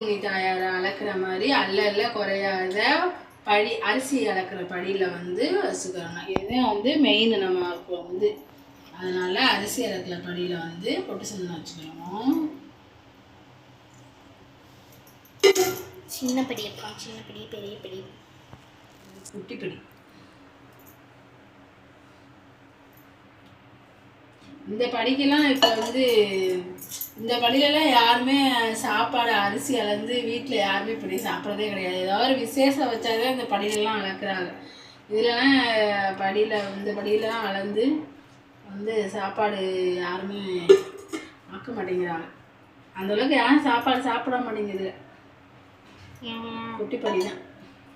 தாயார் அளக்குற மாதிரி அல்ல குறையாத படி அரிசி அளக்குற படியில் வந்து வச்சுக்கிறோம். இதுதான் வந்து மெயின் நமக்கு வந்து. அதனால் அரிசி அளக்குற படியில் வந்து பொட்டு சந்தனம் வச்சுக்கிறோம். சின்ன படி சின்ன படி பெரிய படி குட்டி படி. இந்த படிக்கெல்லாம் இப்போ வந்து இந்த படியிலலாம் யாருமே சாப்பாடு அரிசி அளந்து வீட்டில் யாருமே இப்படி சாப்பிட்றதே கிடையாது. ஏதாவது விசேஷம் வச்சாதான் இந்த படியிலலாம் அளக்குறாங்க. இதெல்லாம் படியில் இந்த படியிலலாம் அளந்து வந்து சாப்பாடு யாருமே ஆக்க மாட்டேங்கிறாங்க. அந்தளவுக்கு யாரும் சாப்பாடு சாப்பிட மாட்டேங்குது. குட்டி படி தான்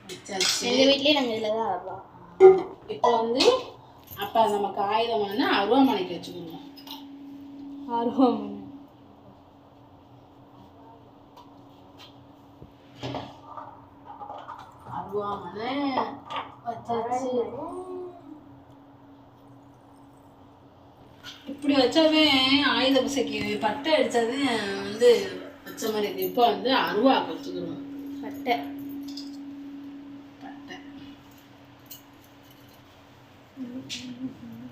வச்சாச்சு. எங்கள் வீட்லேயே நாங்கள் இதில் தான் அளப்போம். இப்போ வந்து அப்போ நமக்கு ஆயுதம்னா அருவாமனைக்கு வச்சுக்கணும். அருவாமனை அருவாமனை வச்சாச்சு. இப்படி வச்சாவே ஆயுத பூசைக்கு பட்டை அடித்தது வந்து வச்ச மாதிரி இருக்கு. இப்போ வந்து அருவாக்கு வச்சுக்கணும். பட்டை பட்டை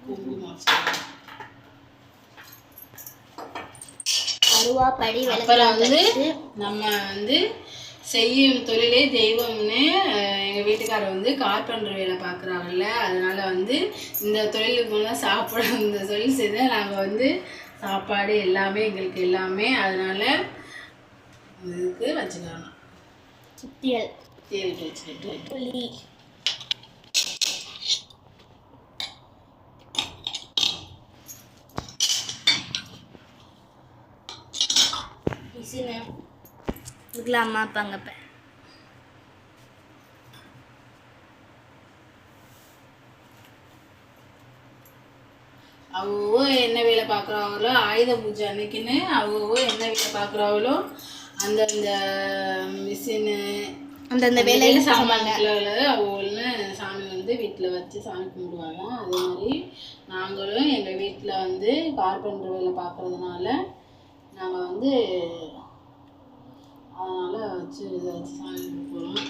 குங்குமம் அருவா படி. அப்புறம் வந்து நம்ம வந்து செய்யும் தொழிலே தெய்வம்னு எங்கள் வீட்டுக்காரர் வந்து கார்பெண்டர் வேலை பார்க்குறாங்கல்ல. அதனால் வந்து இந்த தொழிலுக்கு மூலம் சாப்பிட இந்த தொழில் செய்தால் நாங்கள் வந்து சாப்பாடு எல்லாமே எங்களுக்கு எல்லாமே. அதனால் இதுக்கு வச்சுக்கணும். சுத்தியல் தேவிட்டு வச்சுக்கிட்டு புளி இதுக்குள்ள அம்மா அப்பாங்க அவங்க என்ன வேலை பார்க்குறாங்களோ ஆயுத பூஜை அன்னைக்குன்னு அவங்க என்ன வேலை பார்க்குறாங்களோ அந்தந்த மிஷினு அந்தந்த வேலையில் சாமான்களை அவங்கன்னு சாமி வந்து வீட்டில் வச்சு சாமி கும்பிடுவாங்க. அதே மாதிரி நாங்களும் எங்கள் வீட்டில் வந்து கார்பெண்டர் வேலை பார்க்குறதுனால நாங்கள் வந்து அதனால் வச்சு இதை வச்சு சாமி கும்பிடுவோம்.